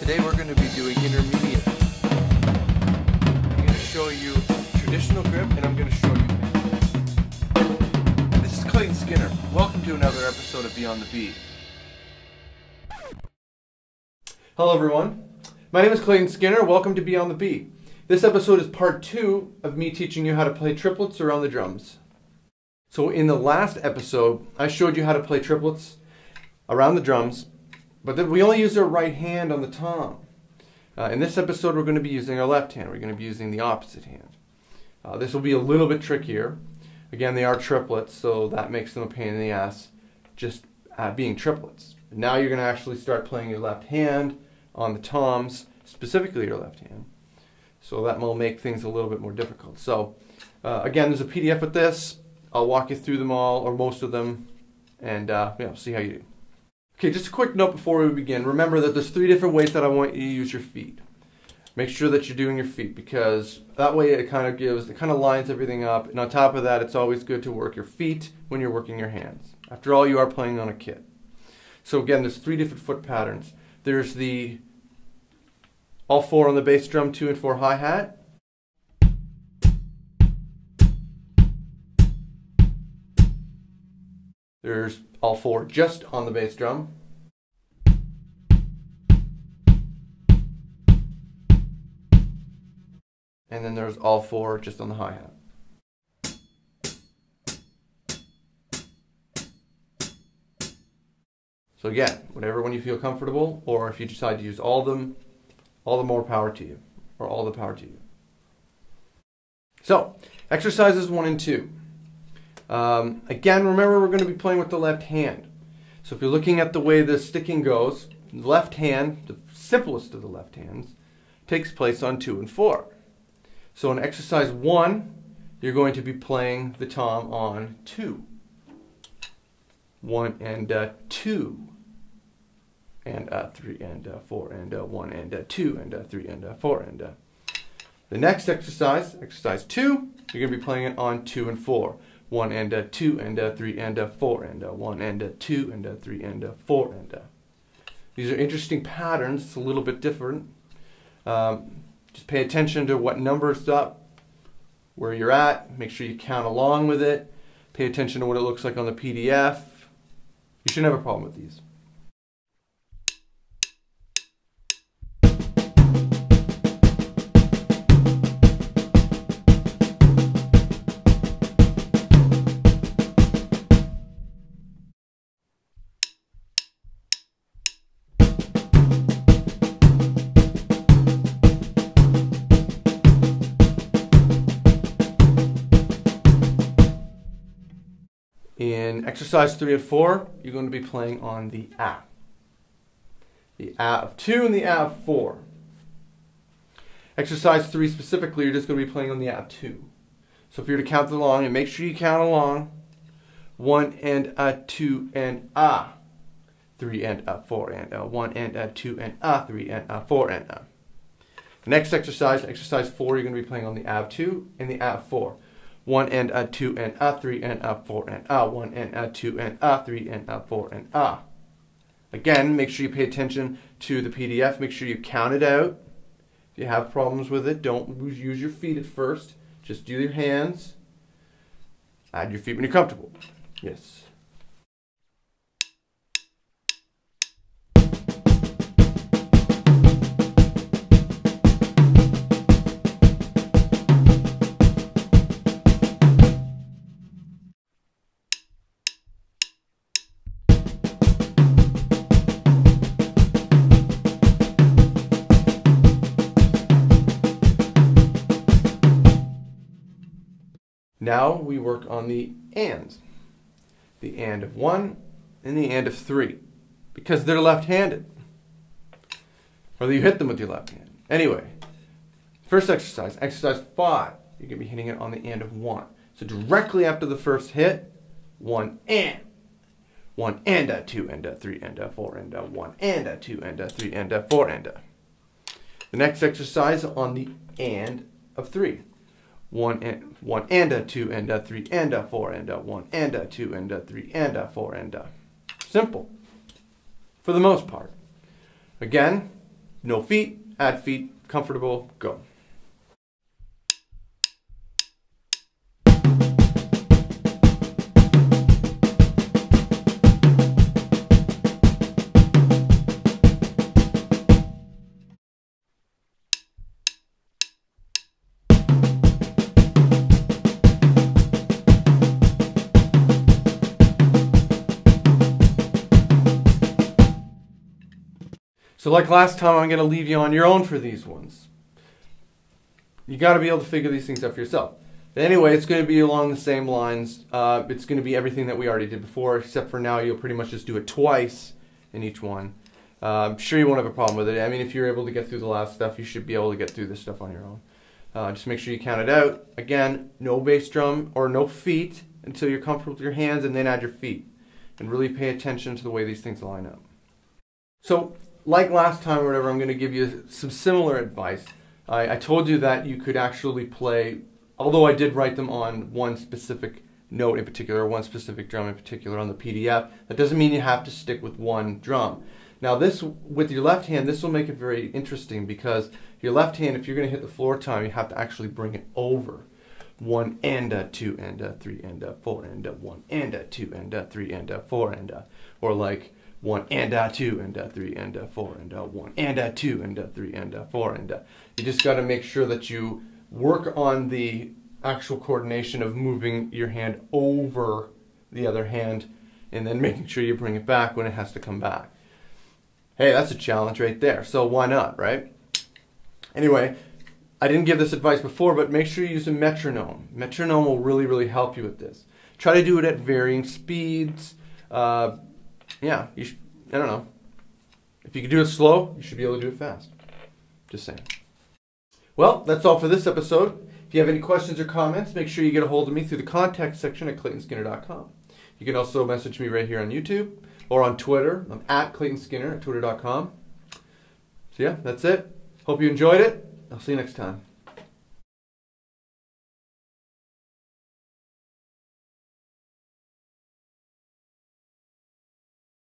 Today we're going to be doing intermediate. I'm going to show you traditional grip and I'm going to show you this is Clayton Skinner. Welcome to another episode of Beyond the Beat. Hello everyone, my name is Clayton Skinner. Welcome to Beyond the Beat. This episode is part 2 of me teaching you how to play triplets around the drums. So in the last episode, I showed you how to play triplets around the drums, but then we only used our right hand on the tom. In this episode, we're going to be using our left hand. We're going to be using the opposite hand. This will be a little bit trickier. Again, they are triplets, so that makes them a pain in the ass, just being triplets. Now you're going to actually start playing your left hand on the toms, specifically your left hand. So that will make things a little bit more difficult. So again, there's a PDF with this. I'll walk you through them all, or most of them, and see how you do. Okay, just a quick note before we begin. Remember that there's 3 different ways that I want you to use your feet. Make sure that you're doing your feet, because that way it kind of lines everything up. And on top of that, it's always good to work your feet when you're working your hands. After all, you are playing on a kit. So again, there's 3 different foot patterns. There's the all 4 on the bass drum, 2 and 4 hi-hat. There's all 4 just on the bass drum. And then there's all 4 just on the hi-hat. So again, whatever one you feel comfortable, or if you decide to use all of them, all the more power to you, or all the power to you. So, exercises 1 and 2. Again, remember we're going to be playing with the left hand. So if you're looking at the way the sticking goes, the left hand, the simplest of the left hands, takes place on 2 and 4. So in exercise 1, you're going to be playing the tom on 2. 1 and 2. And 3 and 4 and 1 and 2 and 3 and 4 and the next exercise, exercise 2, you're going to be playing it on 2 and 4. 1 and 2 and 3 and 4 and 1 and 2 and 3 and 4 and these are interesting patterns. It's a little bit different. Just pay attention to what number's up, where you're at. Make sure you count along with it. Pay attention to what it looks like on the PDF. You shouldn't have a problem with these. In exercise 3 and 4, you're going to be playing on the A. The A of 2 and the A of 4. Exercise 3 specifically, you're just going to be playing on the A of 2. So if you're to count along, and make sure you count along, 1 and a 2 and A. 3 and a 4 and a 1 and a 2 and a 3 and a 4 and a. The next exercise, exercise 4, you're going to be playing on the A of 2 and the A of 4. 1 and a 2 and a 3 and a 4 and a 1 and a 2 and a 3 and a 4 and a. Again, make sure you pay attention to the PDF. Make sure you count it out. If you have problems with it, don't use your feet at first. Just do your hands. Add your feet when you're comfortable. Yes. Now we work on the ands. The and of 1 and the and of 3. Because they're left-handed. Or you hit them with your left hand. Anyway, first exercise, exercise 5. You're going to be hitting it on the and of 1. So directly after the first hit, 1 and. 1 and a 2 and a 3 and a 4 and a 1 and a 2 and a 3 and a 4 and a. The next exercise on the and of 3. 1 and a 2 and a 3 and a 4 and a 1 and a 2 and a 3 and a 4 and a. Simple. For the most part. Again, No feet, add feet, comfortable, go. So like last time, I'm going to leave you on your own for these ones. You got to be able to figure these things out for yourself. But anyway, it's going to be along the same lines. It's going to be everything that we already did before, except for now you'll pretty much just do it twice in each one. I'm sure you won't have a problem with it. I mean, if you're able to get through the last stuff, you should be able to get through this stuff on your own. Just make sure you count it out. Again, no bass drum or no feet until you're comfortable with your hands, and then add your feet. And really pay attention to the way these things line up. So, like last time or whatever, I'm going to give you some similar advice. I told you that you could actually play, although I did write them on one specific note in particular, one specific drum in particular on the PDF, that doesn't mean you have to stick with one drum. Now this, with your left hand, this will make it very interesting because your left hand, if you're going to hit the floor tom, you have to actually bring it over. 1 and a 2 and a 3 and a 4 and a 1 and a 2 and a 3 and a 4 and a, or like 1 and a 2 and a 3 and a 4 and a 1 and a 2 and a 3 and a 4 and a. You just got to make sure that you work on the actual coordination of moving your hand over the other hand and then making sure you bring it back when it has to come back. Hey, that's a challenge right there. So why not, right? Anyway, I didn't give this advice before, but make sure you use a metronome. Metronome will really, really help you with this. Try to do it at varying speeds. Yeah, I don't know. If you can do it slow, you should be able to do it fast. Just saying. Well, that's all for this episode. If you have any questions or comments, make sure you get a hold of me through the contact section at claytonskinner.com. You can also message me right here on YouTube or on Twitter. I'm at claytonskinner at twitter.com. So yeah, that's it. Hope you enjoyed it. I'll see you next time.